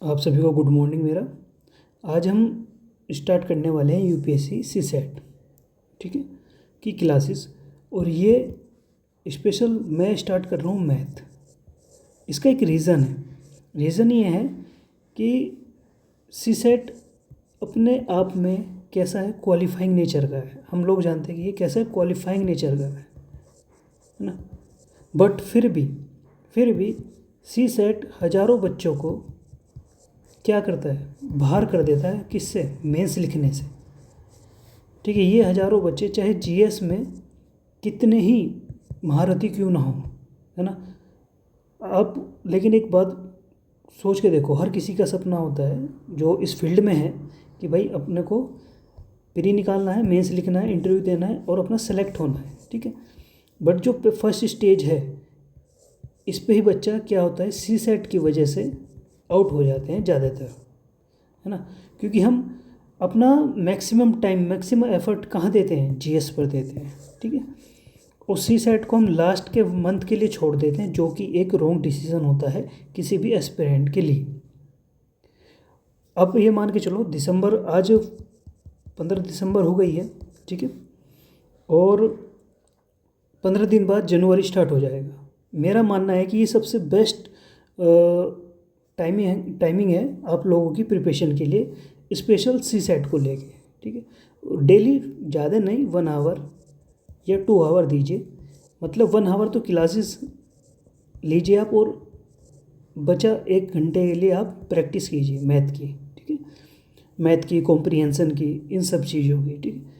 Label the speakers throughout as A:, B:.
A: आप सभी को गुड मॉर्निंग मेरा। आज हम स्टार्ट करने वाले हैं यूपीएससी सीसेट, ठीक है, की क्लासेस। और ये स्पेशल मैं स्टार्ट कर रहा हूँ मैथ। इसका एक रीज़न है। रीज़न ये है कि सीसेट अपने आप में कैसा है, क्वालिफाइंग नेचर का है। हम लोग जानते हैं कि ये कैसा है, क्वालिफाइंग नेचर का है ना। बट फिर भी सीसेट हज़ारों बच्चों को क्या करता है, बाहर कर देता है। किससे? मेंस लिखने से। ठीक है, ये हज़ारों बच्चे चाहे जीएस में कितने ही महारथी क्यों ना हो, है ना। आप लेकिन एक बात सोच के देखो, हर किसी का सपना होता है जो इस फील्ड में है कि भाई अपने को प्री निकालना है, मेंस लिखना है, इंटरव्यू देना है और अपना सेलेक्ट होना है, ठीक है। बट जो फर्स्ट स्टेज है, इस पे ही बच्चा क्या होता है, सीसेट की वजह से आउट हो जाते हैं ज़्यादातर, है ना। क्योंकि हम अपना मैक्सिमम टाइम, मैक्सिमम एफर्ट कहाँ देते हैं, जीएस पर देते हैं, ठीक है। और सीसेट को हम लास्ट के मंथ के लिए छोड़ देते हैं, जो कि एक रॉन्ग डिसीजन होता है किसी भी एस्पिरेंट के लिए। अब ये मान के चलो दिसंबर, आज 15 दिसंबर हो गई है, ठीक है, और 15 दिन बाद जनवरी स्टार्ट हो जाएगा। मेरा मानना है कि ये सबसे बेस्ट टाइमिंग है आप लोगों की प्रिपरेशन के लिए, स्पेशल सीसेट को लेके, ठीक है। डेली ज़्यादा नहीं, 1 आवर या 2 आवर दीजिए। मतलब 1 आवर तो क्लासेस लीजिए आप, और बचा 1 घंटे के लिए आप प्रैक्टिस कीजिए मैथ की, ठीक है, मैथ की, कॉम्प्रिहेंसन की, इन सब चीज़ों की, ठीक है।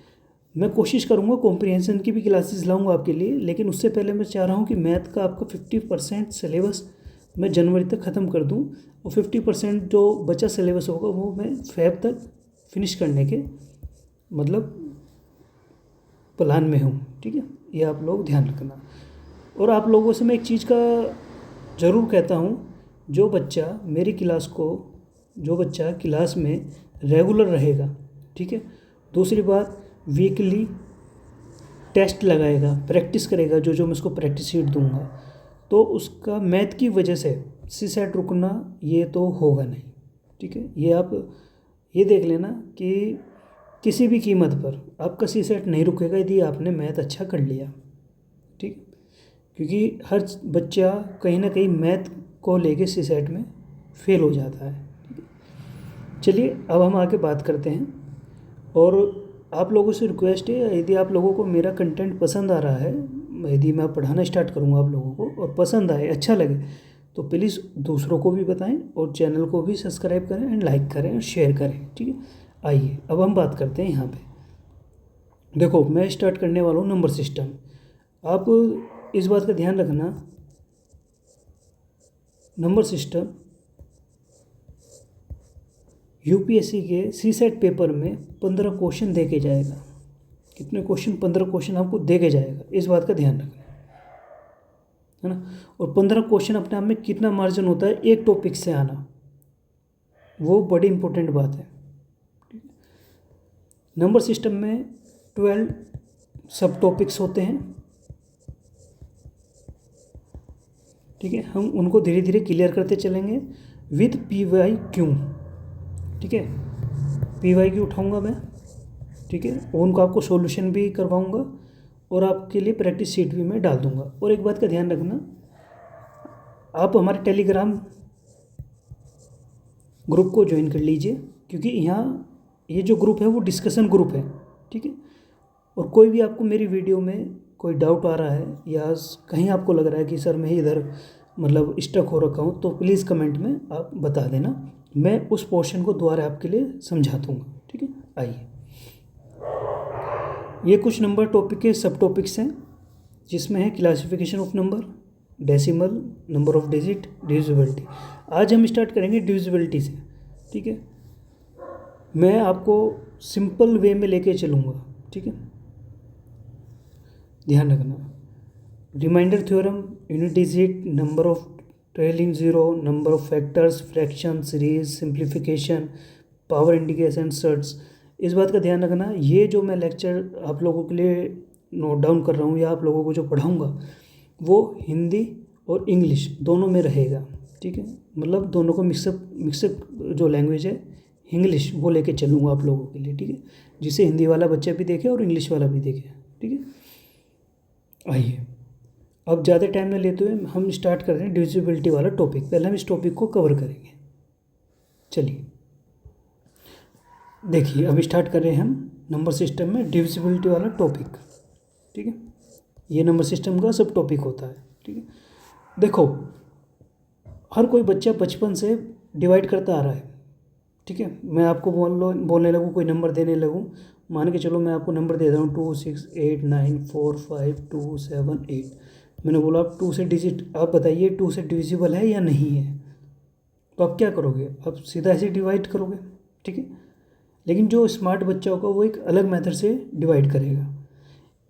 A: मैं कोशिश करूँगा कॉम्प्रिहेंसन की भी क्लासेस लाऊंगा आपके लिए, लेकिन उससे पहले मैं चाह रहा हूँ कि मैथ का आपका 50% सिलेबस मैं जनवरी तक ख़त्म कर दूँ, और 50% जो बचा सिलेबस होगा वो मैं फेब तक फिनिश करने के मतलब प्लान में हूँ, ठीक है। ये आप लोग ध्यान रखना। और आप लोगों से मैं एक चीज़ का ज़रूर कहता हूँ, जो बच्चा मेरी क्लास को, जो बच्चा क्लास में रेगुलर रहेगा, ठीक है, दूसरी बात वीकली टेस्ट लगाएगा, प्रैक्टिस करेगा, जो मैं उसको प्रैक्टिस शीट दूंगा, तो उसका मैथ की वजह से सीसेट रुकना ये तो होगा नहीं, ठीक है। ये आप ये देख लेना कि किसी भी कीमत पर आपका सीसेट नहीं रुकेगा यदि आपने मैथ अच्छा कर लिया, ठीक। क्योंकि हर बच्चा कहीं ना कहीं मैथ को लेके सीसेट में फेल हो जाता है, ठीक है। चलिए अब हम आगे बात करते हैं। और आप लोगों से रिक्वेस्ट है, यदि आप लोगों को मेरा कंटेंट पसंद आ रहा है, यदि मैं पढ़ाना स्टार्ट करूँगा आप लोगों को और पसंद आए, अच्छा लगे, तो प्लीज़ दूसरों को भी बताएं और चैनल को भी सब्सक्राइब करें एंड लाइक करें और शेयर करें, ठीक है। आइए अब हम बात करते हैं। यहाँ पे देखो, मैं स्टार्ट करने वाला हूँ नंबर सिस्टम। आप इस बात का ध्यान रखना, नंबर सिस्टम यूपीएससी के सीसेट पेपर में 15 क्वेश्चन दे के जाएगा। कितने क्वेश्चन? 15 क्वेश्चन आपको दे के जाएगा, इस बात का ध्यान रखना, है ना। और 15 क्वेश्चन अपने आप में कितना मार्जिन होता है एक टॉपिक से आना, वो बड़ी इंपॉर्टेंट बात है। नंबर सिस्टम में 12 सब टॉपिक्स होते हैं, ठीक है। हम उनको धीरे धीरे क्लियर करते चलेंगे विद PYQ, ठीक है। PYQ उठाऊंगा मैं, ठीक है, और उनको आपको सॉल्यूशन भी करवाऊंगा और आपके लिए प्रैक्टिस शीट भी मैं डाल दूंगा। और एक बात का ध्यान रखना, आप हमारे टेलीग्राम ग्रुप को ज्वाइन कर लीजिए, क्योंकि यहाँ ये जो ग्रुप है वो डिस्कशन ग्रुप है, ठीक है। और कोई भी आपको मेरी वीडियो में कोई डाउट आ रहा है या कहीं आपको लग रहा है कि सर मैं इधर मतलब स्टक हो रखा हूँ, तो प्लीज़ कमेंट में आप बता देना, मैं उस पोर्शन को दोबारा आपके लिए समझा दूँगा, ठीक है। आइए, ये कुछ नंबर टॉपिक के सब टॉपिक्स हैं, जिसमें है classification of number, decimal, number of digit, divisibility. आज हम स्टार्ट करेंगे डिविजिबिलिटी से, ठीक है। मैं आपको सिंपल वे में लेके चलूँगा, ठीक है, ध्यान रखना। Reminder theorem, unit digit, number of trailing zero, number of factors, fraction, series, simplification, power indication, surds, इस बात का ध्यान रखना। ये जो मैं लेक्चर आप लोगों के लिए नोट डाउन कर रहा हूँ या आप लोगों को जो पढ़ाऊँगा, वो हिंदी और इंग्लिश दोनों में रहेगा, ठीक है। मतलब दोनों को मिक्सअप जो लैंग्वेज है इंग्लिश वो लेके चलूँगा आप लोगों के लिए, ठीक है, जिसे हिंदी वाला बच्चा भी देखे और इंग्लिश वाला भी देखे, ठीक है। आइए अब ज़्यादा टाइम न लेते हुए हम स्टार्ट कर रहे हैं डिविजिबिलिटी वाला टॉपिक। पहले हम इस टॉपिक को कवर करेंगे। चलिए देखिए अब स्टार्ट कर रहे हैं हम नंबर सिस्टम में डिविजिबिलिटी वाला टॉपिक, ठीक है। ये नंबर सिस्टम का सब टॉपिक होता है, ठीक है। देखो हर कोई बच्चा बचपन से डिवाइड करता आ रहा है, ठीक है। मैं आपको बोलने लगूँ, कोई नंबर देने लगूँ, मान के चलो मैं आपको नंबर दे रहा हूँ 2 6 8 9 4 5 2 7 8। मैंने बोला आप 2 से डिजिट, आप बताइए 2 से डिविजिबल है या नहीं है। तो आप क्या करोगे, आप सीधा ऐसे डिवाइड करोगे, ठीक है। लेकिन जो स्मार्ट बच्चा होगा वो एक अलग मेथड से डिवाइड करेगा।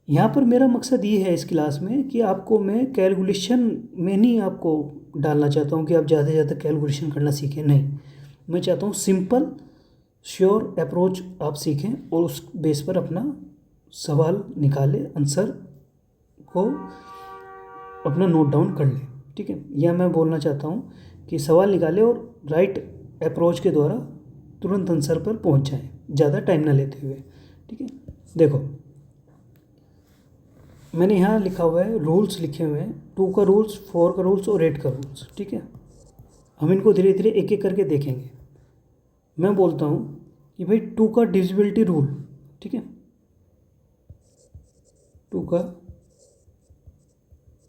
A: यहाँ पर मेरा मकसद ये है इस क्लास में कि आपको मैं कैलकुलेशन में नहीं आपको डालना चाहता हूँ कि आप ज़्यादा से ज़्यादा कैलकुलेशन करना सीखें, नहीं। मैं चाहता हूँ सिंपल श्योर अप्रोच आप सीखें और उस बेस पर अपना सवाल निकालें, आंसर को अपना नोट डाउन कर लें, ठीक है। यह मैं बोलना चाहता हूँ कि सवाल निकालें और राइट अप्रोच के द्वारा तुरंत आंसर पर पहुँच जाएं, ज़्यादा टाइम ना लेते हुए, ठीक है। देखो मैंने यहाँ लिखा हुआ है, रूल्स लिखे हुए हैं, 2 का रूल्स, 4 का रूल्स और 8 का रूल्स, ठीक है। हम इनको धीरे धीरे एक एक करके देखेंगे। मैं बोलता हूँ कि भाई 2 का डिविजिबिलिटी रूल, ठीक है, 2 का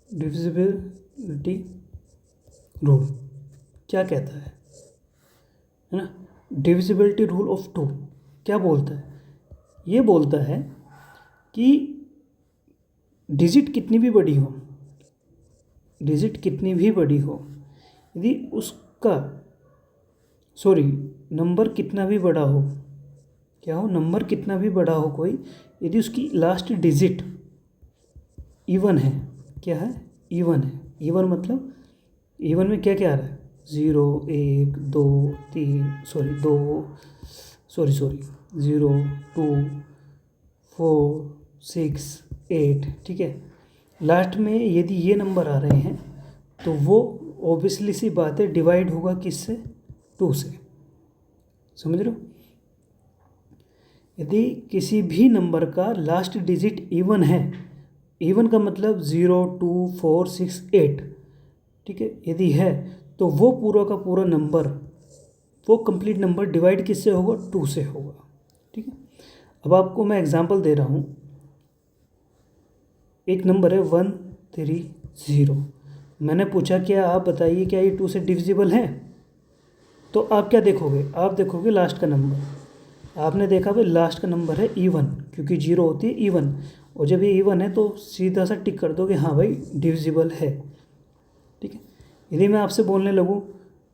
A: डिविजिबिलिटी रूल क्या कहता है ना। डिविजिबिलिटी रूल ऑफ 2 क्या बोलता है, ये बोलता है कि डिजिट कितनी भी बड़ी हो, डिजिट कितनी भी बड़ी हो, यदि उसका सॉरी नंबर कितना भी बड़ा हो, क्या हो, नंबर कितना भी बड़ा हो कोई, यदि उसकी लास्ट डिजिट इवन है, क्या है, इवन है। इवन मतलब इवन में क्या क्या आ रहा है, 0 1 2 3 सॉरी 2 सॉरी 0 2 4 6 8, ठीक है। लास्ट में यदि ये नंबर आ रहे हैं तो वो ऑब्वियसली सी बात है डिवाइड होगा किससे, 2 से, समझ रहे हो। यदि किसी भी नंबर का लास्ट डिजिट इवन है, इवन का मतलब 0 2 4 6 8, ठीक है, यदि है तो वो पूरा का पूरा नंबर, वो कंप्लीट नंबर डिवाइड किससे होगा, 2 से होगा, ठीक है। अब आपको मैं एग्जांपल दे रहा हूँ, एक नंबर है 130। मैंने पूछा क्या आप बताइए क्या ये 2 से डिविजिबल है, तो आप क्या देखोगे, आप देखोगे लास्ट का नंबर। आपने देखा भाई लास्ट का नंबर है इवन, क्योंकि 0 होती है इवन, और जब ये इवन है तो सीधा सा टिक कर दो कि हाँ भाई डिविजिबल है, ठीक है। यदि मैं आपसे बोलने लगूँ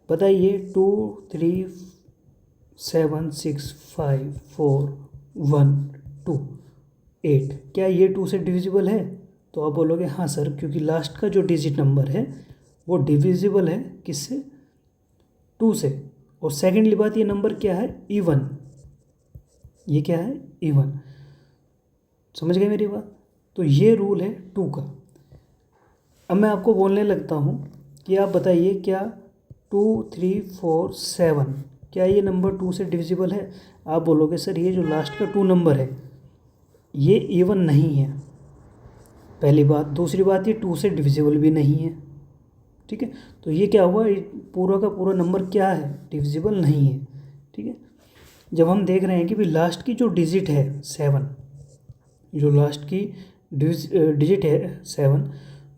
A: बताइए 2 3 7 6 5 4 1 2 8, क्या ये 2 से डिविजिबल है, तो आप बोलोगे हाँ सर, क्योंकि लास्ट का जो डिजिट नंबर है वो डिविजिबल है किससे, 2 से। और सेकेंडली बात, ये नंबर क्या है, इवन, ये क्या है, इवन। समझ गए मेरी बात। तो ये रूल है 2 का। अब मैं आपको बोलने लगता हूँ कि आप बताइए क्या 2 3 4 7, क्या ये नंबर 2 से डिविजिबल है। आप बोलोगे सर ये जो लास्ट का 2 नंबर है ये इवन नहीं है, पहली बात। दूसरी बात ये 2 से डिविजिबल भी नहीं है, ठीक है। तो ये क्या हुआ, ये पूरा का पूरा नंबर क्या है, डिविजिबल नहीं है, ठीक है। जब हम देख रहे हैं कि भाई लास्ट की जो डिजिट है 7, जो लास्ट की डिजिट है 7,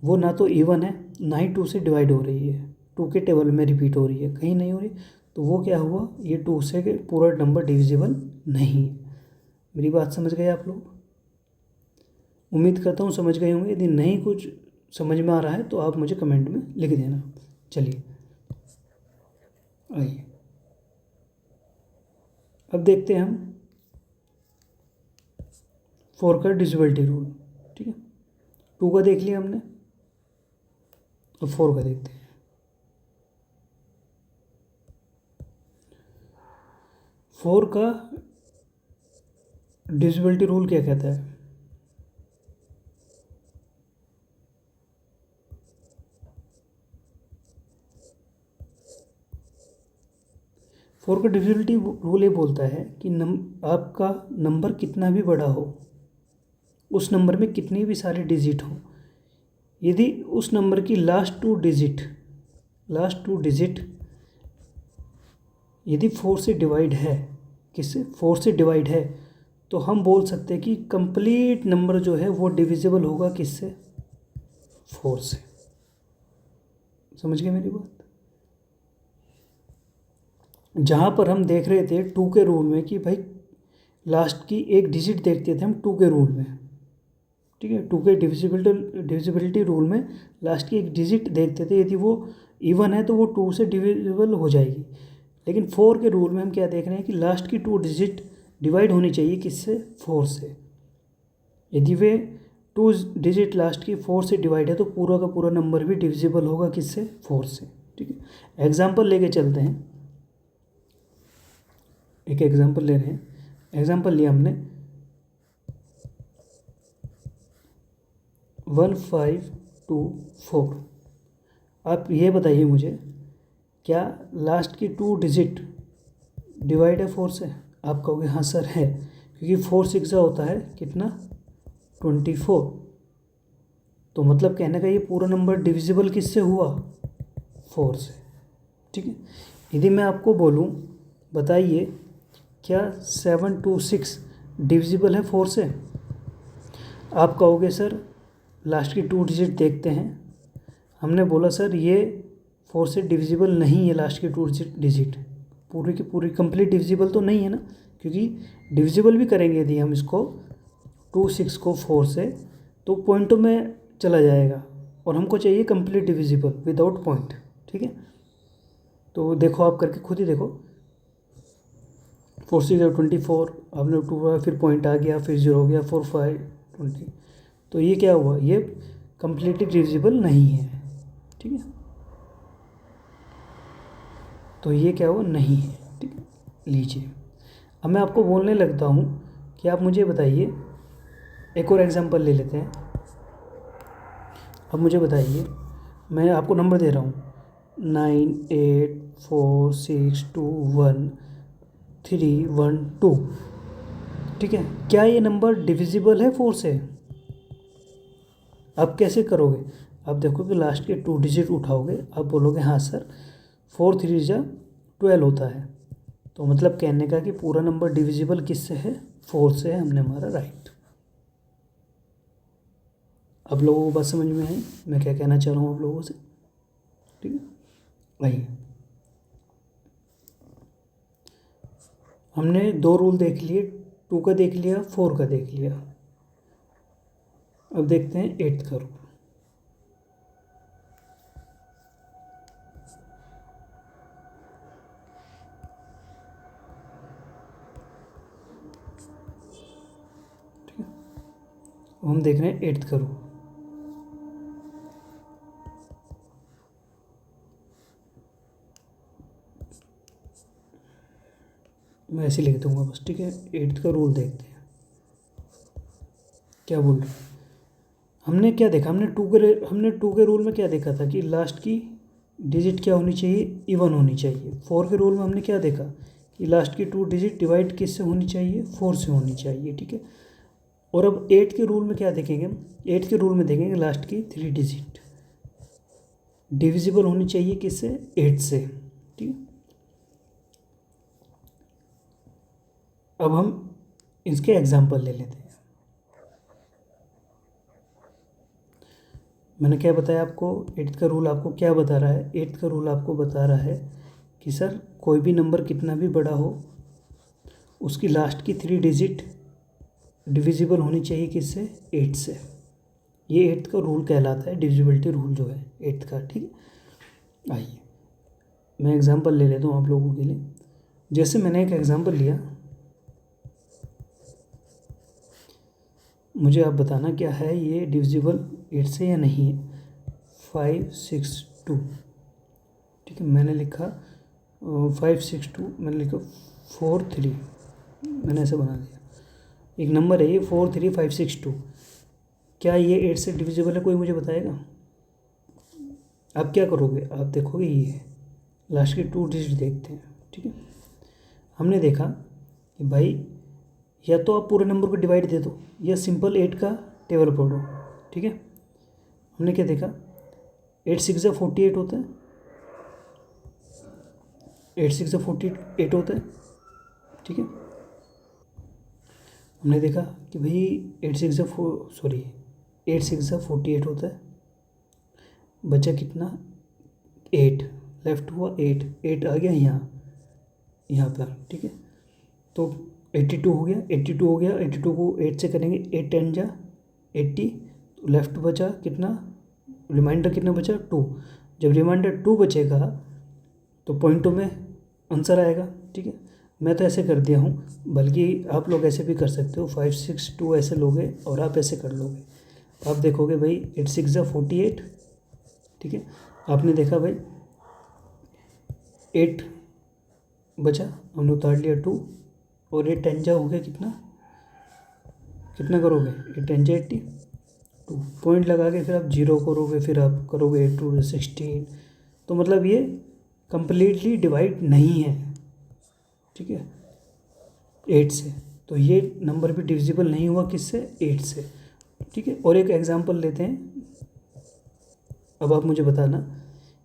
A: वो ना तो इवन है ना ही 2 से डिवाइड हो रही है, 2 के टेबल में रिपीट हो रही है, कहीं नहीं हो रही, तो वो क्या हुआ, ये 2 से पूरा नंबर डिविजिबल नहीं है। मेरी बात समझ गए आप लोग, उम्मीद करता हूँ समझ गए होंगे। यदि नहीं कुछ समझ में आ रहा है तो आप मुझे कमेंट में लिख देना। चलिए आइए अब देखते हैं हम 4 का डिविजिबिलिटी रूल, ठीक है। 2 का देख लिया हमने, अब 4 का देखते हैं। 4 का डिविजिबिलिटी रूल क्या कहता है, फोर का डिविजिबिलिटी रूल ये बोलता है कि आपका नंबर कितना भी बड़ा हो, उस नंबर में कितनी भी सारे डिजिट हो, यदि उस नंबर की लास्ट टू डिजिट यदि 4 से डिवाइड है, किससे, 4 से डिवाइड है, तो हम बोल सकते हैं कि कंप्लीट नंबर जो है वो डिविजिबल होगा किससे, 4 से। समझ गए मेरी बात? जहाँ पर हम देख रहे थे 2 के रूल में कि भाई लास्ट की एक डिजिट देखते थे हम 2 के रूल में, ठीक है, 2 के डिविजिबिलिटी रूल में लास्ट की एक डिजिट देखते थे, यदि वो इवन है तो वो 2 से डिविजिबल हो जाएगी। लेकिन 4 के रूल में हम क्या देख रहे हैं कि लास्ट की 2 डिजिट डिवाइड होनी चाहिए किससे, 4 से। यदि वे 2 डिजिट लास्ट की 4 से डिवाइड है तो पूरा का पूरा नंबर भी डिविजिबल होगा किससे, 4 से। ठीक है, एग्जाम्पल लेके चलते हैं, एक एग्जाम्पल ले रहे हैं। एग्जाम्पल लिया हमने 1524। आप ये बताइए मुझे, क्या लास्ट की 2 डिजिट डिवाइड है 4 से? आप कहोगे हाँ सर है, क्योंकि 4 6 होता है कितना, 24। तो मतलब कहने का ये पूरा नंबर डिविजिबल किससे हुआ, 4 से। ठीक है, यदि मैं आपको बोलूँ बताइए क्या 726 डिविजिबल है 4 से? आप कहोगे सर लास्ट की 2 डिजिट देखते हैं। हमने बोला सर ये 4 से डिविजिबल नहीं है, लास्ट की 2 डिजिट पूरी की पूरी कंप्लीट डिविजिबल तो नहीं है ना, क्योंकि डिविजिबल भी करेंगे यदि हम इसको 26 को 4 से तो पॉइंटों में चला जाएगा, और हमको चाहिए कंप्लीट डिविजिबल विदाउट पॉइंट। ठीक है, तो देखो आप करके खुद ही देखो, 4 6 24, आपने 2 फिर पॉइंट आ गया, फिर 0 हो गया, 4 5 20, तो ये क्या हुआ, ये कंप्लीटली डिविजिबल नहीं है। ठीक है, तो ये क्या हुआ, नहीं है। ठीक है, लीजिए अब मैं आपको बोलने लगता हूँ कि आप मुझे बताइए, एक और एग्जांपल ले लेते हैं। अब मुझे बताइए, मैं आपको नंबर दे रहा हूँ 9 8 4 6 2 1 3 1 2। ठीक है, क्या ये नंबर डिविजिबल है 4 से? आप कैसे करोगे, आप देखोगे लास्ट के 2 डिजिट उठाओगे, आप बोलोगे हाँ सर 4 3 जा 12 होता है, तो मतलब कहने का कि पूरा नंबर डिविजिबल किससे है, 4 से है। हमने हमारा राइट। अब लोगों को बात समझ में आई मैं क्या कहना चाह रहा हूँ आप लोगों से? ठीक है, आइए हमने 2 रूल देख लिए, 2 का देख लिया, 4 का देख लिया। अब देखते हैं 8th का रूल। ठीक है, हम देख रहे हैं 8th का रूल। मैं ऐसे लिख दूंगा बस। ठीक है, 8th का रूल देखते हैं क्या बोल रहे हैं। हमने क्या देखा, हमने टू के रूल में क्या देखा था कि लास्ट की डिजिट क्या होनी चाहिए, इवन होनी चाहिए। 4 के रूल में हमने क्या देखा कि लास्ट की 2 डिजिट डिवाइड किससे होनी चाहिए, 4 से होनी चाहिए। ठीक है, और अब 8 के रूल में क्या देखेंगे, 8 के रूल में देखेंगे लास्ट की 3 डिजिट डिविजिबल होनी चाहिए किससे, 8 से। ठीक है, अब हम इसके एग्जाम्पल ले लेते हैं। मैंने क्या बताया आपको, 8th का रूल आपको क्या बता रहा है, 8th का रूल आपको बता रहा है कि सर कोई भी नंबर कितना भी बड़ा हो उसकी लास्ट की 3 डिजिट डिविजिबल होनी चाहिए किससे, 8 से। ये 8th का रूल कहलाता है, डिविजिबिलिटी रूल जो है 8th का। ठीक है, आइए मैं एग्जांपल ले लेता हूँ आप लोगों के लिए। जैसे मैंने एक एग्जांपल लिया, मुझे आप बताना क्या है ये डिविजिबल 8 से या नहीं है। 562। ठीक है, मैंने लिखा 562, मैंने लिखा 43, मैंने ऐसे बना दिया। एक नंबर है ये 43562, क्या ये 8 से डिविजिबल है, कोई मुझे बताएगा? आप क्या करोगे, आप देखोगे ये लास्ट की 2 डिजिट देखते हैं। ठीक है, हमने देखा कि भाई या तो आप पूरे नंबर को डिवाइड दे दो या सिंपल 8 का टेबल पढ़ो, ठीक है। हमने क्या देखा, 8 6 48 होता है, 8 6 48 होता है, ठीक है। हमने देखा कि भाई 8 6 48 होता है, बचा कितना 8, लेफ्ट हुआ 8, 8 आ गया यहाँ पर, ठीक है। तो 82 हो गया, 82 हो गया, 82 को 8 से करेंगे, 8 10 जा 80, तो लेफ्ट बचा कितना, रिमाइंडर कितना बचा 2। जब रिमाइंडर 2 बचेगा तो पॉइंटों में आंसर आएगा, ठीक है। मैं तो ऐसे कर दिया हूँ, बल्कि आप लोग ऐसे भी कर सकते हो, 5 6 2 ऐसे लोगे और आप ऐसे कर लोगे, तो आप देखोगे भाई 8 6 48, ठीक है। आपने देखा भाई 8 बचा, हमने उतार लिया 2, और 8 10 जा हो गया कितना, कितना करोगे 8 10 जा 80, 2 पॉइंट लगा के फिर आप 0 करोगे, फिर आप करोगे 8 2 16, तो मतलब ये कंप्लीटली डिवाइड नहीं है, ठीक है, 8 से। तो ये नंबर भी डिविजिबल नहीं हुआ किससे, 8 से, ठीक है। और एक एग्जांपल लेते हैं, अब आप मुझे बताना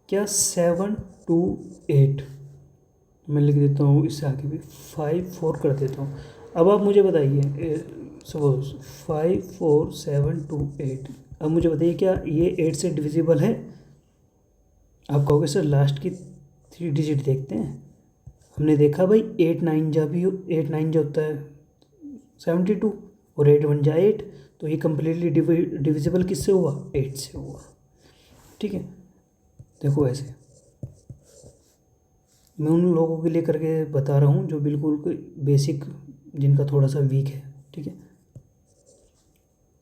A: क्या 7 2 8, मैं लिख देता हूँ इससे आगे भी 5 4 कर देता हूँ। अब आप मुझे बताइए, सपोज 5 4 7 2 8, अब मुझे बताइए क्या ये 8 से डिविजिबल है। आप कहोगे सर लास्ट की 3 डिजिट देखते हैं। हमने देखा भाई 8 9 जा भी 8 9 जा होता है 72, और 8 1 जा 8, तो ये कम्प्लीटली डिविजिबल किससे हुआ, 8 से हुआ, ठीक है। देखो ऐसे मैं उन लोगों के लिए करके बता रहा हूँ जो बिल्कुल बेसिक, जिनका थोड़ा सा वीक है, ठीक है।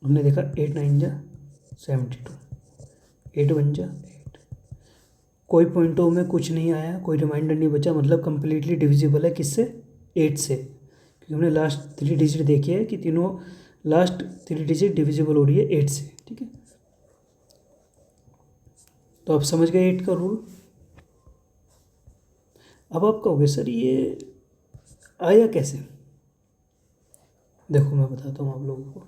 A: हमने देखा 8 9 जा 72, 8 1 जा 8, कोई पॉइंटों में कुछ नहीं आया, कोई रिमाइंडर नहीं बचा, मतलब कम्प्लीटली डिविजिबल है किससे, 8 से, क्योंकि हमने लास्ट 3 डिजिट देखी है कि तीनों लास्ट 3 डिजिट डिविजिबल हो रही है 8 से, ठीक है। तो आप समझ गए 8 का रूल। अब आप कहोगे सर ये आया कैसे, देखो मैं बताता हूँ आप लोगों को।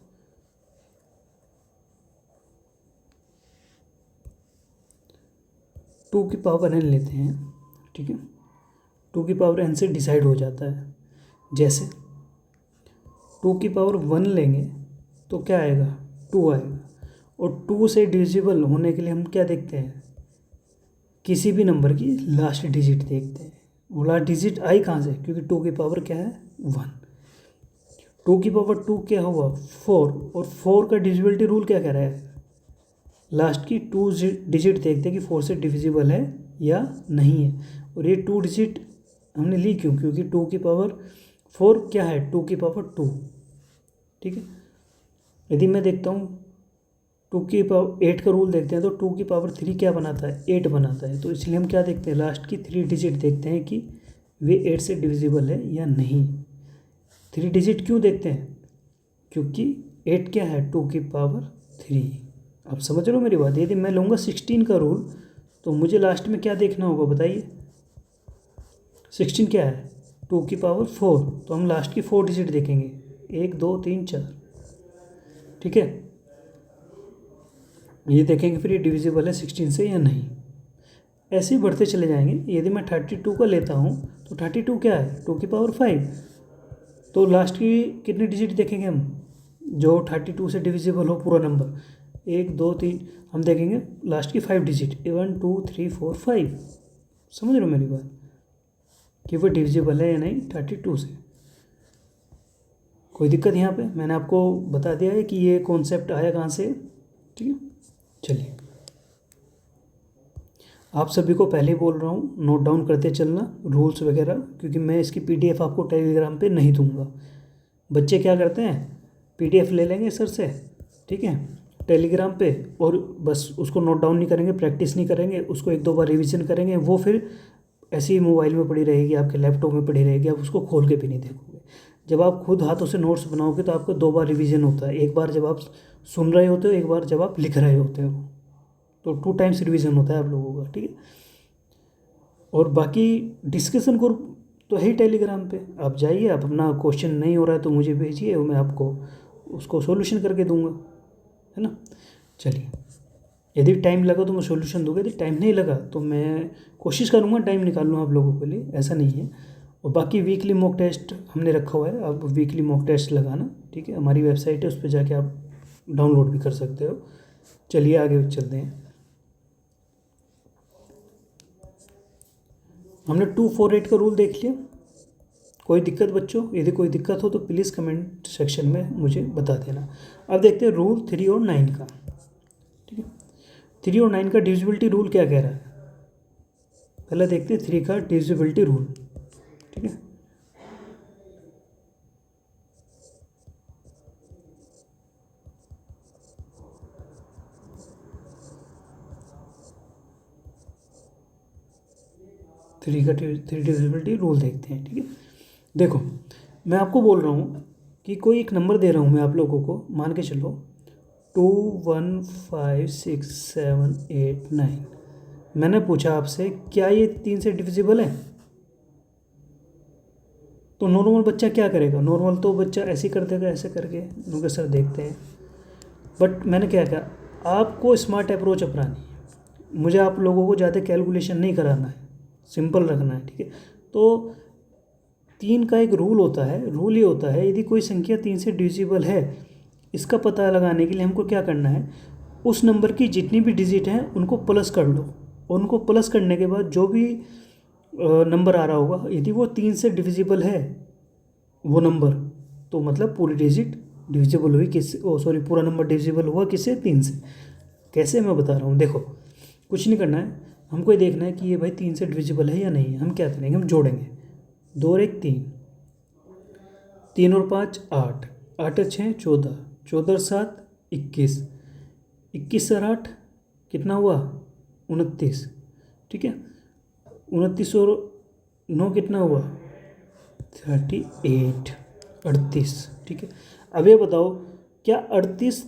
A: टू की पावर n लेते हैं, ठीक है। 2 की पावर n से डिसाइड हो जाता है, जैसे 2 की पावर 1 लेंगे तो क्या आएगा, 2 आएगा, और 2 से डिविजिबल होने के लिए हम क्या देखते हैं, किसी भी नंबर की लास्ट डिजिट देखते हैं। वो लास्ट डिजिट आई कहाँ से, क्योंकि 2 की पावर क्या है 1, 2 की पावर 2 क्या हुआ 4, और 4 का डिविजिबिलिटी रूल क्या कह रहा है, लास्ट की 2 डिजिट देखते हैं कि 4 से डिविजिबल है या नहीं है। और ये 2 डिजिट हमने ली क्यों, क्योंकि 2 की पावर 4 क्या है, 2 की पावर 2, ठीक है। यदि मैं देखता हूँ 2 की पावर 8 का रूल देखते हैं, तो 2 की पावर 3 क्या बनाता है, 8 बनाता है। तो इसलिए हम क्या देखते हैं, लास्ट की 3 डिजिट देखते हैं कि वे 8 से डिविजिबल है या नहीं। 3 डिजिट क्यों देखते हैं, क्योंकि 8 क्या है 2 की पावर 3। आप समझ रहे हो मेरी बात। यदि मैं लूँगा 16 का रूल, तो मुझे लास्ट में क्या देखना होगा बताइए, 16 क्या है 2 की पावर 4, तो हम लास्ट की 4 डिजिट देखेंगे, 1 2 3 4, ठीक है। ये देखेंगे फिर ये डिविजिबल है 16 से या नहीं। ऐसे ही बढ़ते चले जाएंगे। यदि मैं 32 का लेता हूँ, तो 32 क्या है 2 की पावर 5, तो लास्ट की कितनी डिजिट देखेंगे हम, जो 32 से डिविजिबल हो पूरा नंबर, 1 2 3, हम देखेंगे लास्ट की 5 डिजिट, 1 2 3 4 5। समझ रहे हो मेरी बात, कि वो डिविजिबल है या नहीं 32 से। कोई दिक्कत यहाँ पे, मैंने आपको बता दिया है कि ये कॉन्सेप्ट आया कहाँ से, ठीक है। चलिए, आप सभी को पहले ही बोल रहा हूँ, नोट डाउन करते चलना रूल्स वगैरह, क्योंकि मैं इसकी पीडीएफ आपको टेलीग्राम पे नहीं दूंगा। बच्चे क्या करते हैं, पीडीएफ ले लेंगे सर से, ठीक है, टेलीग्राम पे, और बस उसको नोट डाउन नहीं करेंगे, प्रैक्टिस नहीं करेंगे, उसको 1 2 बार रिवीजन करेंगे, वो फिर ऐसे ही मोबाइल में पड़ी रहेगी, आपके लैपटॉप में पड़ी रहेगी, आप उसको खोल के भी नहीं देखोगे। जब आप खुद हाथों से नोट्स बनाओगे तो आपको 2 बार रिवीजन होता है, एक बार जब आप सुन रहे होते हो, एक बार जब आप लिख रहे होते हो, तो 2 टाइम्स रिवीजन होता है आप लोगों का, ठीक है। और बाकी डिस्कशन ग्रुप तो है ही टेलीग्राम पे, आप जाइए, आप अपना क्वेश्चन नहीं हो रहा है तो मुझे भेजिए, मैं आपको उसको सॉल्यूशन करके दूंगा, है ना। चलिए, यदि टाइम लगा तो मैं सॉल्यूशन दूंगा, यदि टाइम नहीं लगा तो मैं कोशिश करूँगा टाइम निकाल लूँ आप लोगों के लिए, ऐसा नहीं है। और बाकी वीकली मॉक टेस्ट हमने रखा हुआ है, आप वीकली मॉक टेस्ट लगाना, ठीक है। हमारी वेबसाइट है, उस पर जाके आप डाउनलोड भी कर सकते हो। चलिए आगे चलते हैं। हमने 248 का रूल देख लिया। कोई दिक्कत बच्चों? यदि कोई दिक्कत हो तो प्लीज़ कमेंट सेक्शन में मुझे बता देना। अब देखते हैं रूल 3 और 9 का, ठीक है। 3 और 9 का डिविजिबिलिटी रूल क्या कह रहा है, पहले देखते हैं 3 का डिविजिबिलिटी रूल, ठीक है। थ्री डिविजिबिलिटी रूल देखते हैं, ठीक है। देखो, मैं आपको बोल रहा हूँ कि कोई एक नंबर दे रहा हूँ मैं आप लोगों को, मान के चलो 2 1 5 6 7 8 9। मैंने पूछा आपसे क्या ये 3 से डिविजिबल है, तो नॉर्मल बच्चा क्या करेगा? नॉर्मल तो बच्चा ऐसे ही कर देगा, ऐसे करके उनके सर देखते हैं। बट मैंने क्या कहा, आपको स्मार्ट अप्रोच अपनानी है, मुझे आप लोगों को ज़्यादा कैलकुलेशन नहीं कराना है, सिंपल रखना है, ठीक है। तो 3 का एक रूल होता है, रूल ये होता है यदि कोई संख्या 3 से डिविजिबल है, इसका पता लगाने के लिए हमको क्या करना है, उस नंबर की जितनी भी डिजिट हैं उनको प्लस कर लो, और उनको प्लस करने के बाद जो भी नंबर आ रहा होगा, यदि वो 3 से डिविजिबल है वो नंबर, तो मतलब पूरी डिजिट डिविजिबल हुई किससे, सॉरी, पूरा नंबर डिविजिबल हुआ किससे? 3 से। कैसे, मैं बता रहा हूँ। देखो, कुछ नहीं करना है, हमको ये देखना है कि ये भाई 3 से डिविजिबल है या नहीं है। हम क्या करेंगे, हम जोड़ेंगे, 2 और 1 3, 3 और 5 8, 8 और 6 14, 14 और 7 21, 21 और 8 कितना हुआ? 29, ठीक है। 29 और 9 कितना हुआ? 38, 38, ठीक है। अब ये बताओ, क्या 38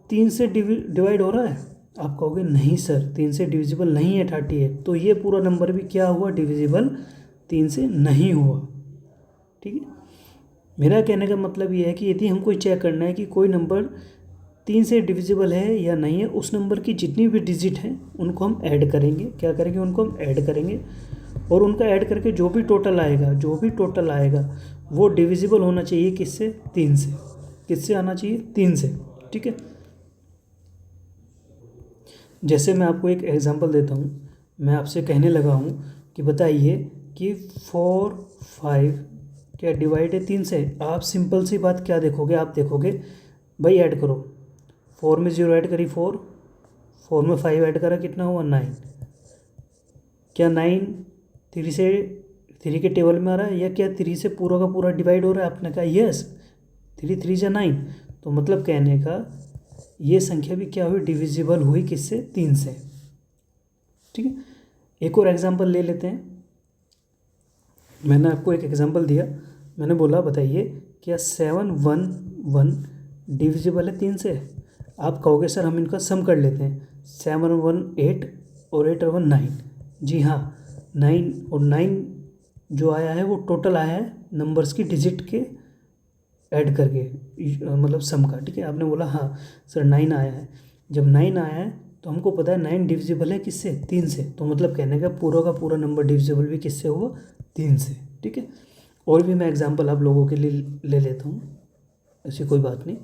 A: 3 से डिवाइड हो रहा है? आप कहोगे नहीं सर, 3 से डिविजिबल नहीं है 38, तो ये पूरा नंबर भी क्या हुआ? डिविजिबल 3 से नहीं हुआ, ठीक है। मेरा कहने का मतलब ये है कि यदि हमको चेक करना है कि कोई नंबर 3 से डिविजिबल है या नहीं है, उस नंबर की जितनी भी डिजिट हैं उनको हम ऐड करेंगे। क्या करेंगे? उनको हम ऐड करेंगे, और उनका ऐड करके जो भी टोटल आएगा वो डिविजिबल होना चाहिए किससे? 3 से। किससे आना चाहिए? 3 से, ठीक है। जैसे मैं आपको एक एग्जांपल देता हूँ, मैं आपसे कहने लगा हूँ कि बताइए कि 4 5 क्या डिवाइड है 3 से? आप सिंपल सी बात क्या देखोगे, आप देखोगे भाई ऐड करो, 4 में 0 ऐड करी 4, 4 में 5 ऐड करा, कितना हुआ? 9। क्या 9 3 से 3 के टेबल में आ रहा है, या क्या 3 से पूरा का पूरा डिवाइड हो रहा है? आपने कहा यस, 3 3 जा 9, तो मतलब कहने का ये संख्या भी क्या हुई? डिविजिबल हुई किससे? 3 से, ठीक है। एक और एग्जांपल ले लेते हैं। मैंने आपको एक एग्जांपल दिया, मैंने बोला बताइए क्या 7 1 1 डिविजिबल है 3 से? आप कहोगे सर हम इनका सम कर लेते हैं, 7 1 8 और 8 और 1 9। जी हाँ, 9 और 9 जो आया है वो टोटल आया है नंबर्स की डिजिट के ऐड करके, मतलब सम का, ठीक है। आपने बोला हाँ सर 9 आया है। जब 9 आया है तो हमको पता है 9 डिविजिबल है किससे? 3 से, तो मतलब कहने का पूरा नंबर डिविजिबल भी किससे हुआ? 3 से, ठीक है। और भी मैं एग्जांपल आप लोगों के लिए ले लेता हूँ, ऐसी कोई बात नहीं।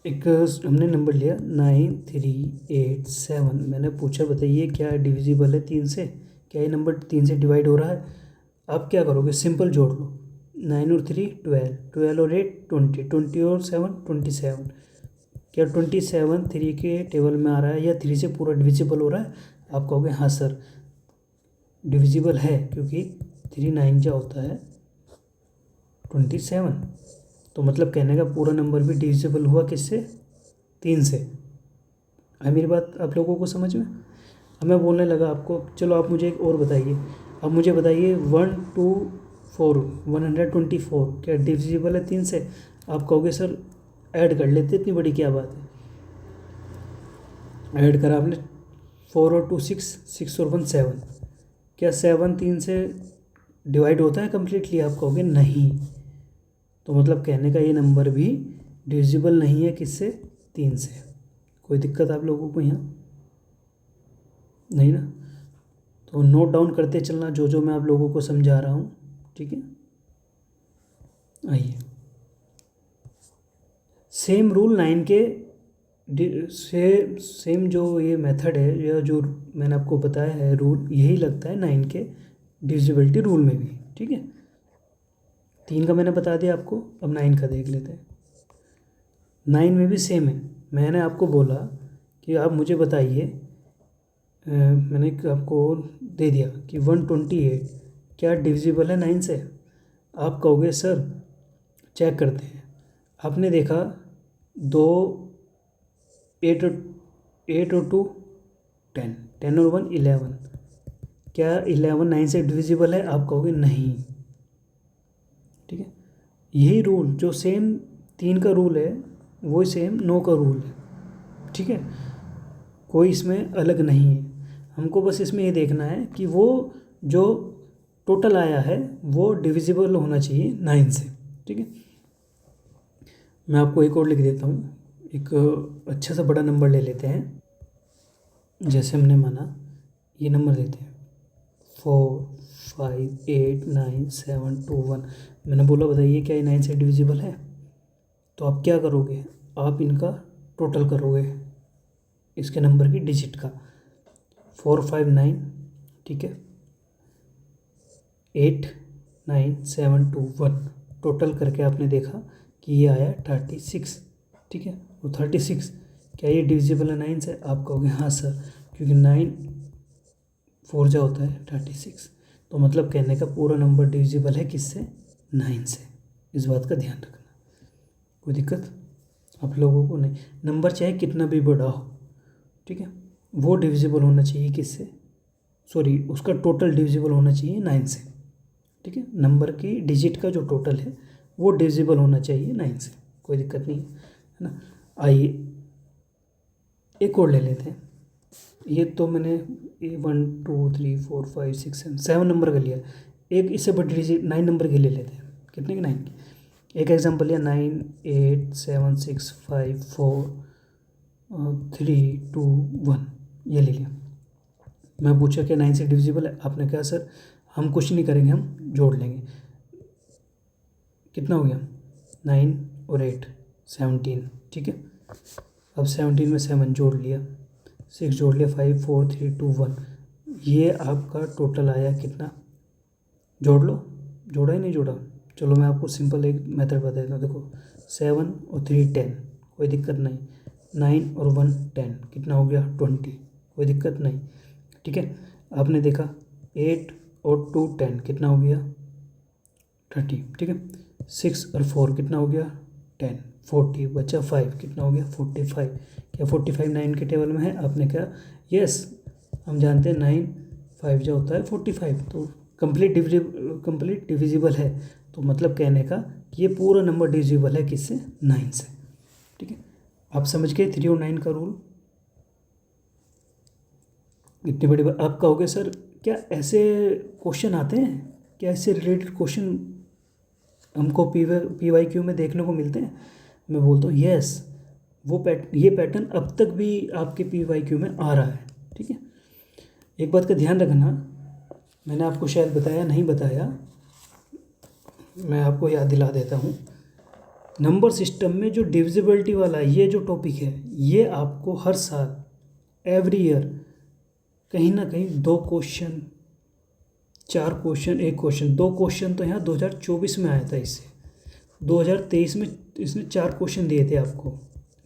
A: एक हमने नंबर लिया 9387, मैंने पूछा बताइए क्या डिविजिबल है 3 से? क्या ये नंबर 3 से डिवाइड हो रहा है? आप क्या करोगे? सिंपल जोड़ लो, 9 और 3 12, 12 और 8 20, 20 और 7 27। क्या 27 3 के टेबल में आ रहा है, या 3 से पूरा डिविजिबल हो रहा है? आप कहोगे हाँ सर डिविजिबल है, क्योंकि 3 9 जा होता है 27, तो मतलब कहने का पूरा नंबर भी डिविजिबल हुआ किससे? 3 से। है मेरी बात आप लोगों को समझ में? अब मैं बोलने लगा आपको, चलो आप मुझे एक और बताइए। अब मुझे बताइए 124 क्या डिविजिबल है 3 से? आप कहोगे सर ऐड कर लेते, इतनी बड़ी क्या बात है। ऐड करा आपने, 4 और 2 6, 6 और 1 7, क्या 7 3 से डिवाइड होता है कम्प्लीटली? आप कहोगे नहीं। तो मतलब कहने का ये नंबर भी डिविजिबल नहीं है किससे? 3 से। कोई दिक्कत आप लोगों को यहाँ? नहीं ना? तो नोट डाउन करते चलना जो जो मैं आप लोगों को समझा रहा हूँ, ठीक है। आइए, सेम रूल 9 के सेम जो ये मेथड है या जो मैंने आपको बताया है रूल, यही लगता है 9 के डिविजिबिलिटी रूल में भी, ठीक है। 3 का मैंने बता दिया आपको, अब 9 का देख लेते हैं। 9 में भी सेम है। मैंने आपको बोला कि आप मुझे बताइए, मैंने आपको दे दिया कि 128 क्या डिविजिबल है 9 से? आप कहोगे सर चेक करते हैं। आपने देखा 2 8 और 2 10, 10 और 1 11, क्या 11 9 से डिविजिबल है? आप कहोगे नहीं, ठीक है। यही रूल जो सेम 3 का रूल है वही सेम 9 का रूल है, ठीक है। कोई इसमें अलग नहीं है। हमको बस इसमें ये देखना है कि वो जो टोटल आया है वो डिविजिबल होना चाहिए 9 से, ठीक है। मैं आपको एक और लिख देता हूँ। एक अच्छा सा बड़ा नंबर ले लेते हैं। जैसे हमने माना ये नंबर देते हैं 4 5 8 9 7 2 1। मैंने बोला बताइए क्या ये 9 से डिविजिबल है? तो आप क्या करोगे? आप इनका टोटल करोगे, इसके नंबर की डिजिट का। 4 5 9, ठीक है, 8 9 7 2 1 टोटल करके आपने देखा कि ये आया 36, ठीक है। वो 36 क्या ये डिविजिबल है 9 से? आप कहोगे हाँ सर, क्योंकि 9 4 जा होता है 36। तो मतलब कहने का पूरा नंबर डिविजिबल है किससे? 9 से। इस बात का ध्यान रखना। कोई दिक्कत आप लोगों को नहीं? नंबर चाहे कितना भी बड़ा हो, ठीक है, वो डिविजिबल होना चाहिए किससे? सॉरी, उसका टोटल डिविजिबल होना चाहिए 9 से, ठीक है। नंबर की डिजिट का जो टोटल है वो डिविजिबल होना चाहिए 9 से। कोई दिक्कत नहीं है ना? आइए एक और ले लेते हैं। ये तो मैंने 1 2 3 4 5 6 7 नंबर का लिया। एक इससे बड़ी डिजिट 9 नंबर की ले लेते हैं। कितने की? 9 की। एक एग्जांपल लिया 9 8 7 6 5 4 3 2 1, ये ले लिया। मैं पूछा कि 9 से डिविजिबल है? आपने कहा सर हम कुछ नहीं करेंगे, हम जोड़ लेंगे। कितना हो गया? 9 और 8 17, ठीक है। अब 17 में 7 जोड़ लिया, 6 जोड़ लिया, 5 4 3 2 1, ये आपका टोटल आया कितना? जोड़ लो। जोड़ा ही नहीं जोड़ा? चलो मैं आपको सिंपल एक मेथड बता देता हूँ। देखो 7 और 3 10, कोई दिक्कत नहीं। 9 और 1 10, कितना हो गया? 20, कोई दिक्कत नहीं, ठीक है। आपने देखा 8 और 2 10, कितना हो गया? 30, ठीक है। 6 और 4 कितना हो गया? 10, 40 बचा 5, कितना हो गया? 45। क्या 45 9 के टेबल में है? आपने कहा यस, हम जानते हैं 9 5 जो होता है 45, तो कंप्लीट डिविजिबल है। तो मतलब कहने का कि ये पूरा नंबर डिविजिबल है किससे? 9 से, ठीक है। आप समझ गए 3 और 9 का रूल? इतनी बड़ी बात। आप कहोगे सर क्या ऐसे क्वेश्चन आते हैं? क्या ऐसे रिलेटेड क्वेश्चन हमको PYQ में देखने को मिलते हैं? मैं बोलता हूँ यस, ये पैटर्न अब तक भी आपके PYQ में आ रहा है, ठीक है। एक बात का ध्यान रखना, मैंने आपको शायद बताया नहीं बताया, मैं आपको याद दिला देता हूँ। नंबर सिस्टम में जो डिविजिबिलिटी वाला ये जो टॉपिक है, ये आपको हर साल एवरी ईयर कहीं ना कहीं 2 क्वेश्चन 4 क्वेश्चन 1 क्वेश्चन 2 क्वेश्चन तो यहाँ 2024 में आया था। इससे 2023 में इसने 4 क्वेश्चन दिए थे आपको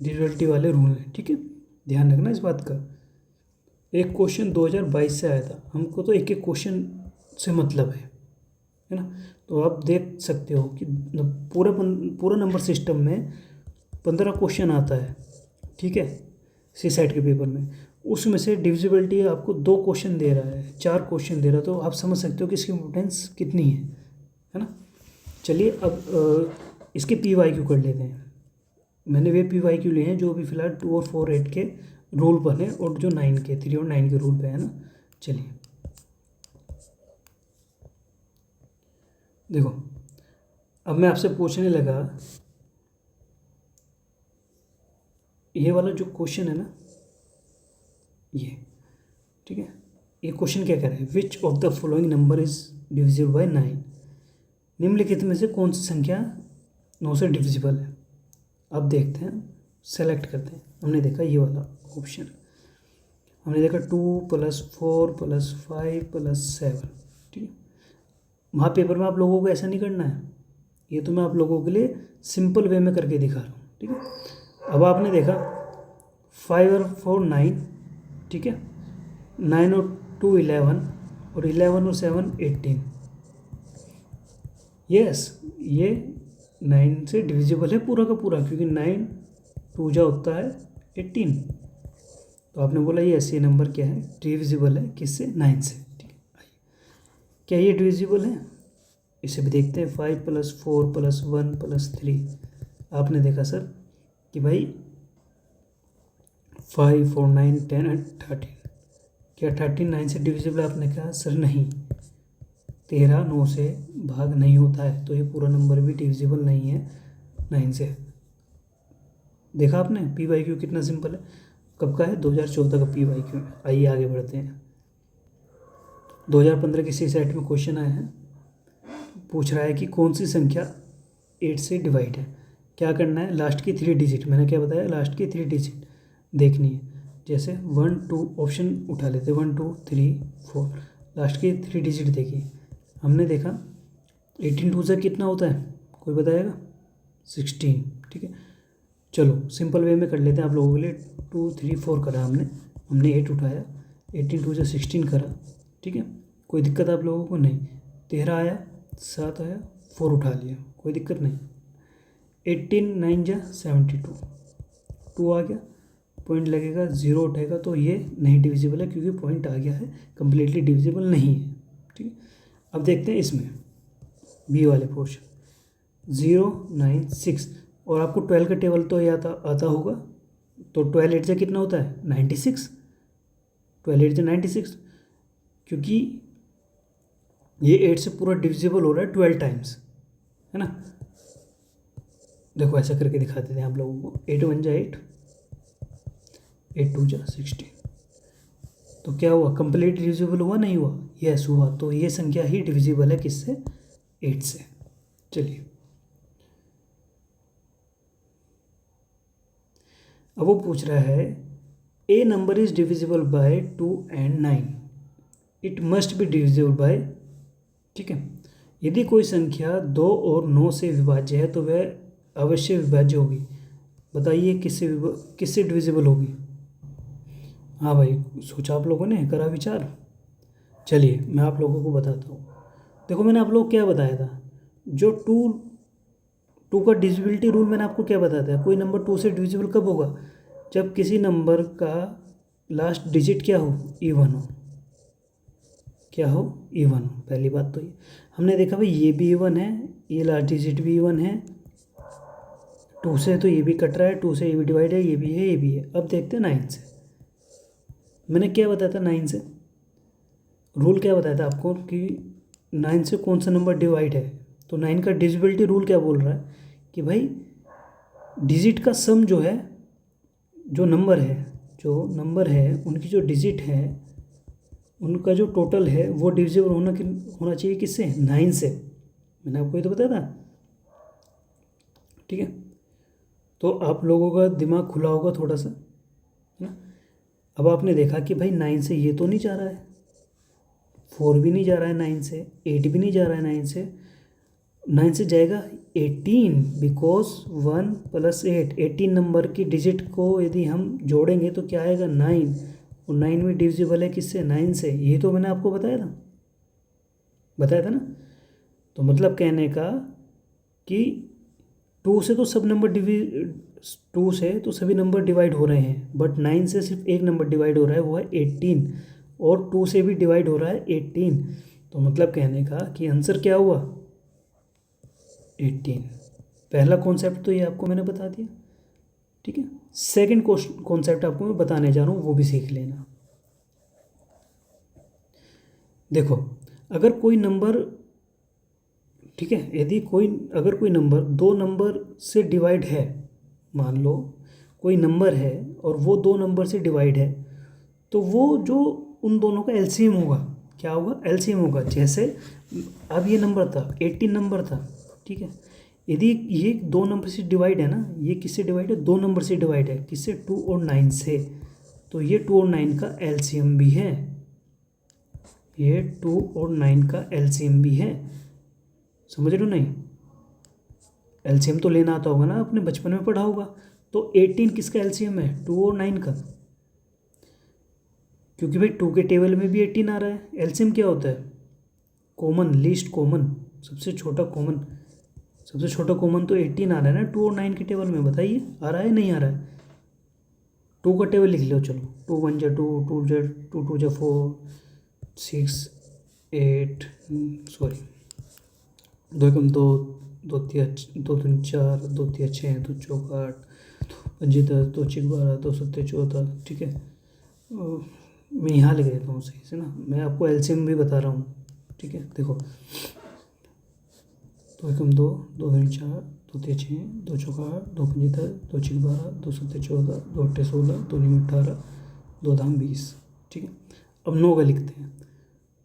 A: डिविजिबिलिटी वाले रूल में, ठीक है। ध्यान रखना इस बात का। एक क्वेश्चन 2022 से आया था। हमको तो एक एक क्वेश्चन से मतलब है ना। तो आप देख सकते हो कि पूरा नंबर सिस्टम में 15 क्वेश्चन आता है, ठीक है, CSAT के पेपर में। उसमें से डिविजिबिलिटी आपको 2 क्वेश्चन दे रहा है, 4 क्वेश्चन दे रहा है, तो आप समझ सकते हो कि इसकी इम्पोर्टेंस कितनी है ना। चलिए अब इसके PYQ कर लेते हैं। मैंने वे PYQ लिए हैं जो अभी फिलहाल 2 और 4 8 के रूल पर हैं और जो 9 के 3 और 9 के रूल पे है ना। चलिए देखो, अब मैं आपसे पूछने लगा, ये वाला जो क्वेश्चन है ना, ये ठीक है, ये क्वेश्चन क्या कह रहा है, which of the following number is divisible bye 9, निम्नलिखित में से कौन सी संख्या 9 से डिविजिबल है। अब देखते हैं, सेलेक्ट करते हैं। हमने देखा ये वाला ऑप्शन, हमने देखा 2 + 4 + 5 + 7, ठीक है। वहाँ पेपर में आप लोगों को ऐसा नहीं करना है, ये तो मैं आप लोगों के लिए सिंपल वे में करके दिखा रहा हूँ, ठीक है। अब आपने देखा 5 और 4 9, ठीक है, 9 और 2 11, और 11 और 7 18। यस, ये 9 से डिविजिबल है पूरा का पूरा, क्योंकि 9 2 जा होता है 18। तो आपने बोला ये ऐसे नंबर क्या है, डिविजिबल है किससे, 9 से, ठीक है। क्या ये डिविजिबल है, इसे भी देखते हैं। 5 + 4 + 1 + 3, आपने देखा सर कि भाई 5 4 9 10 और 13, क्या 13 9 से डिविजिबल है? आपने कहा सर नहीं, 13 9 से भाग नहीं होता है, तो ये पूरा नंबर भी डिविजिबल नहीं है 9 से। देखा आपने, PYQ कितना सिंपल है। कब का है, 2014 का PYQ है। आइए आगे बढ़ते हैं। 2015 की CSET में क्वेश्चन आया है, पूछ रहा है कि कौन सी संख्या 8 से डिवाइड है। क्या करना है, लास्ट की 3 डिजिट, मैंने क्या बताया, लास्ट की 3 डिजिट देखनी है। जैसे 1 2 ऑप्शन उठा लेते, 1 2 3 4, लास्ट की 3 डिजिट देखिए। हमने देखा 18 2 से कितना होता है, कोई बताएगा, 16, ठीक है। चलो सिंपल वे में कर लेते हैं आप लोगों के लिए। 2 3 4 करा हमने 8 उठाया, 18 2 से 16 करा, ठीक है। कोई दिक्कत आप लोगों को नहीं। 13 आया, 7 आया, 4 उठा लिया, कोई दिक्कत नहीं। 18 9 जा 72, 2 आ गया, पॉइंट लगेगा, 0 उठेगा, तो ये नहीं डिविजिबल है, क्योंकि पॉइंट आ गया है, कंप्लीटली डिविजिबल नहीं है, ठीक है। अब देखते हैं इसमें बी वाले पोर्शन, 0 9 6, और आपको 12 का टेबल तो ये आता होगा। तो 12 8 से कितना होता है, 96, 12 8 से 96, क्योंकि ये 8 से पूरा डिविजिबल हो रहा है 12 टाइम्स, है ना। देखो ऐसा करके दिखा देते हैं आप लोगों को। 8 1 जा 8, 8 2 जा 16, तो क्या हुआ, कंप्लीट डिविजिबल हुआ, नहीं हुआ, यस हुआ। तो ये संख्या ही डिविजिबल है किससे, 8 से। चलिए अब वो पूछ रहा है, a number is divisible by 2 and 9, it must be divisible by, ठीक है। यदि कोई संख्या 2 और 9 से विभाज्य है तो वह अवश्य विभाज्य होगी। बताइए किससे डिविजिबल होगी। हाँ भाई, सोचा आप लोगों ने, करा विचार। चलिए मैं आप लोगों को बताता हूँ। देखो मैंने आप लोग क्या बताया था, जो टू का डिविजिबिलिटी रूल मैंने आपको क्या बताया था, कोई नंबर 2 से डिविजिबल कब होगा, जब किसी नंबर का लास्ट डिजिट क्या हो, इवन हो। क्या हो, इवन हो। पहली बात तो ये हमने देखा भाई, ये भी इवन है, ये लास्ट डिजिट भी इवन है, 2 से तो ये भी कट रहा है, 2 से ये भी डिवाइड है, ये भी है, ये भी है। अब देखते हैं 9 से। मैंने क्या बताया था 9 से, रूल क्या बताया था आपको कि 9 से कौन सा नंबर डिवाइड है। तो 9 का डिविजिबिलिटी रूल क्या बोल रहा है कि भाई डिजिट का सम जो है, जो नंबर है उनकी जो डिजिट है, उनका जो टोटल है वो डिविजिबल होना चाहिए किससे, 9 से। मैंने आपको ये तो बताया था, ठीक है। तो आप लोगों का दिमाग खुला होगा थोड़ा सा, है ना। अब आपने देखा कि भाई 9 से ये तो नहीं जा रहा है, 4 भी नहीं जा रहा है 9 से, 8 भी नहीं जा रहा है 9 से। 9 से जाएगा 18, बिकॉज 1 + 8, 18 नंबर की डिजिट को यदि हम जोड़ेंगे तो क्या आएगा, 9, और 9 में डिविजिबल है किससे, 9 से। ये तो मैंने आपको बताया था ना। तो मतलब कहने का कि 2 से तो सब नंबर 2 से तो सभी नंबर डिवाइड हो रहे हैं, बट 9 से सिर्फ एक नंबर डिवाइड हो रहा है, वो है 18, और 2 से भी डिवाइड हो रहा है 18। तो मतलब कहने का कि आंसर क्या हुआ, 18। पहला कॉन्सेप्ट तो ये आपको मैंने बता दिया, ठीक है। सेकंड कॉन्सेप्ट आपको मैं बताने जा रहा हूँ, वो भी सीख लेना। देखो अगर कोई नंबर ठीक है, यदि अगर कोई नंबर दो नंबर से डिवाइड है, मान लो कोई नंबर है और वो दो नंबर से डिवाइड है, तो वो जो उन दोनों का एलसीएम होगा, क्या होगा, एलसीएम होगा। जैसे अब ये नंबर था 18 नंबर था, ठीक है, यदि ये दो नंबर से डिवाइड है ना, ये किससे डिवाइड है, दो नंबर से डिवाइड है, किससे, 2 और 9 से, तो ये 2 और 9 का एलसीएम भी है, ये 2 और 9 का एलसीएम भी है। समझ रहे हो नहीं, एलसीएम तो लेना आता होगा ना, आपने बचपन में पढ़ा होगा। तो 18 किसका एलसीएम है, 2 और 9 का, क्योंकि भाई 2 के टेबल में भी 18 आ रहा है। एलसीएम क्या होता है, कॉमन, लीस्ट कॉमन, सबसे छोटा कॉमन, सबसे छोटा कॉमन तो 18 आ रहा है ना 2 और 9 के टेबल में। बताइए आ रहा है नहीं आ रहा है, 2 का टेबल लिख लो, चलो 2 1 जा 2, 2 जा 2, 2 जा 4, 6 8, सॉरी 2 एकम 2, 2 3 2 3 4, 2 3 6, 2 4 8, 5 10, 2 6 12, 2 7 14, ठीक है। मैं यहाँ लिख देता हूँ सही से ना, मैं आपको एलसीएम भी बता रहा हूँ, ठीक है। देखो 2 एकम 2, 2 दूनी 4, 2 3 6, 2 4 8, 2 5 10, 2 6 12, 2 7 14, 2 8 16, 2 9 18, 2 धाम 20, ठीक है। अब 9 का लिखते हैं,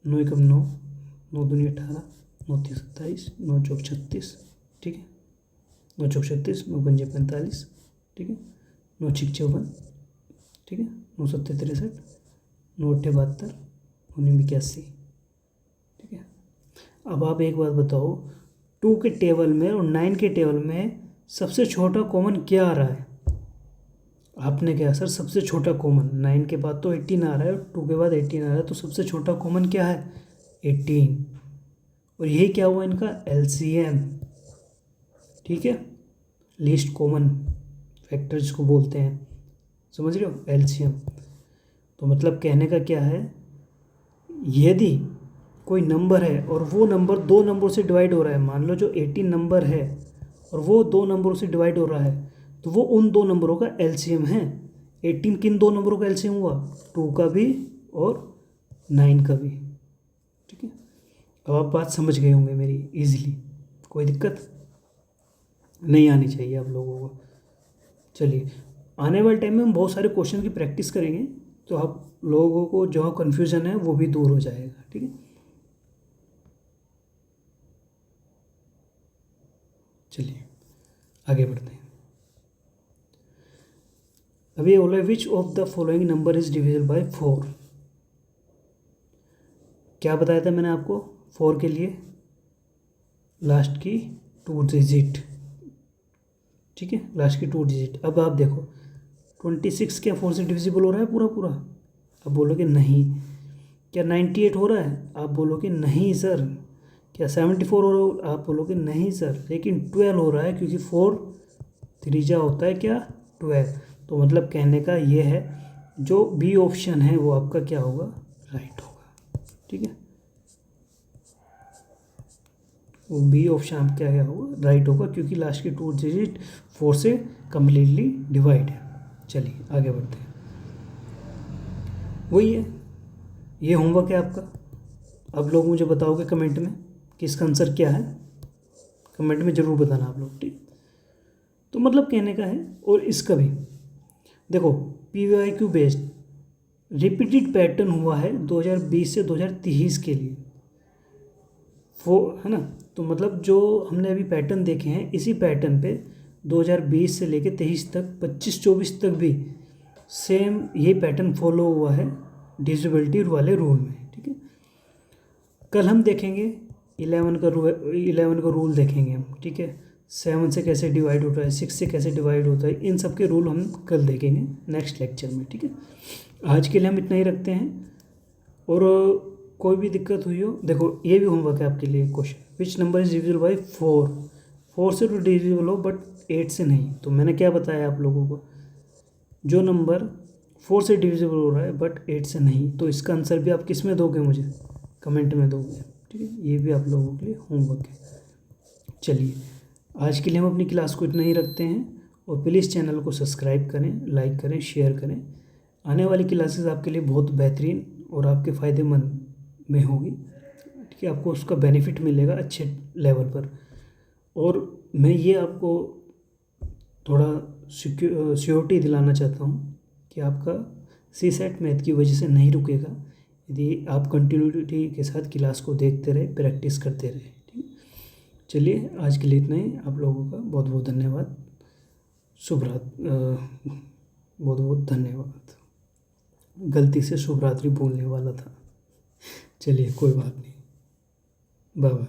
A: 9 एकम 9, 9 दूनी 18, 9 तीन 27, 9 चौक 36, ठीक है, 9 चौक 36, 9 पंजे 45, ठीक है, 9 छिक 54, ठीक है, 9 सत्ते 63, 9 अट्ठे 72, 9 81, ठीक है। अब आप एक बात बताओ, 2 के टेबल में और 9 के टेबल में सबसे छोटा कॉमन क्या आ रहा है। आपने क्या सर, सबसे छोटा कॉमन 9 के बाद तो 18 आ रहा है और 2 के बाद 18 आ रहा है, तो सबसे छोटा कॉमन क्या है, 18, और यही क्या हुआ इनका एलसीएम, ठीक है, लीस्ट कॉमन फैक्टर जिसको बोलते हैं, समझ रहे हो, एलसीएम। तो मतलब कहने का क्या है, यदि कोई नंबर है और वो नंबर दो नंबरों से डिवाइड हो रहा है, मान लो जो 18 नंबर है और वो दो नंबरों से डिवाइड हो रहा है, तो वो उन दो नंबरों का एलसीएम है। 18 किन दो नंबरों का एलसीएम हुआ, 2 का भी और 9 का भी, ठीक है। अब आप बात समझ गए होंगे मेरी इजीली, कोई दिक्कत नहीं आनी चाहिए आप लोगों को। चलिए आने वाले टाइम में हम बहुत सारे क्वेश्चन की प्रैक्टिस करेंगे, तो आप लोगों को जो कन्फ्यूज़न है वो भी दूर हो जाएगा, ठीक है। चलिए आगे बढ़ते हैं। अभी ये बोला which of the following number is divisible bye 4। क्या बताया था मैंने आपको, 4 के लिए लास्ट की 2 डिजिट, ठीक है, लास्ट की 2 डिजिट। अब आप देखो 26 क्या 4 से डिविजिबल हो रहा है पूरा पूरा, आप बोलोगे नहीं। क्या 98 हो रहा है, आप बोलोगे नहीं सर। क्या 74 हो रहा है, आप बोलोगे नहीं सर। लेकिन 12 हो रहा है, क्योंकि 4 त्रिज्या होता है क्या, 12। तो मतलब कहने का ये है, जो बी ऑप्शन है वो आपका क्या होगा, राइट होगा, ठीक है। वो बी ऑप्शन आपका क्या होगा, राइट होगा, क्योंकि लास्ट की 2 डिजिट 4 से कम्प्लीटली डिवाइड है। चलिए आगे बढ़ते हैं। वही है, ये होमवर्क है आपका। अब लोग मुझे बताओगे कमेंट में कि इसका आंसर क्या है, कमेंट में ज़रूर बताना आप लोग, ठीक। तो मतलब कहने का है, और इसका भी देखो PYQ बेस्ड रिपीटेड पैटर्न हुआ है 2020 से 2023 के लिए, वो है ना। तो मतलब जो हमने अभी पैटर्न देखे हैं, इसी पैटर्न पे 2020 से लेके 23 तक, 25-24 तक भी सेम ये पैटर्न फॉलो हुआ है डिविजिबिलिटी वाले रूल में, ठीक है। कल हम देखेंगे 11 का रूल देखेंगे हम, ठीक है। 7 से कैसे डिवाइड होता है, 6 से कैसे डिवाइड होता है, इन सब के रूल हम कल देखेंगे नेक्स्ट लेक्चर में, ठीक है। आज के लिए हम इतना ही रखते हैं, और कोई भी दिक्कत हुई हो, देखो ये भी होमवर्क है आपके लिए question, which number is divisible by 4। 4 से तो डिविजिबल हो बट 8 से नहीं। तो मैंने क्या बताया आप लोगों को, जो नंबर 4 से डिविजिबल हो रहा है बट 8 से नहीं, तो इसका आंसर भी आप किस में दोगे, मुझे कमेंट में दोगे, ठीक है। ये भी आप लोगों के लिए होमवर्क है। चलिए आज के लिए हम अपनी क्लास को इतना ही रखते हैं, और प्लीज़ चैनल को सब्सक्राइब करें, लाइक करें, शेयर करें। आने वाली क्लासेस आपके लिए बहुत बेहतरीन और आपके फ़ायदेमंद में होगी। ठीक है, आपको उसका बेनिफिट मिलेगा अच्छे लेवल पर। और मैं ये आपको थोड़ा श्योरिटी दिलाना चाहता हूँ कि आपका सी सेट मैथ की वजह से नहीं रुकेगा यदि आप कंटिन्यूटी के साथ क्लास को देखते रहे, प्रैक्टिस करते रहे। ठीक, चलिए आज के लिए इतना ही। आप लोगों का बहुत बहुत धन्यवाद। शुभ रात्रि। बहुत बहुत धन्यवाद। गलती से शुभ रात्रि बोलने वाला था। चलिए कोई बात नहीं। Bye bye.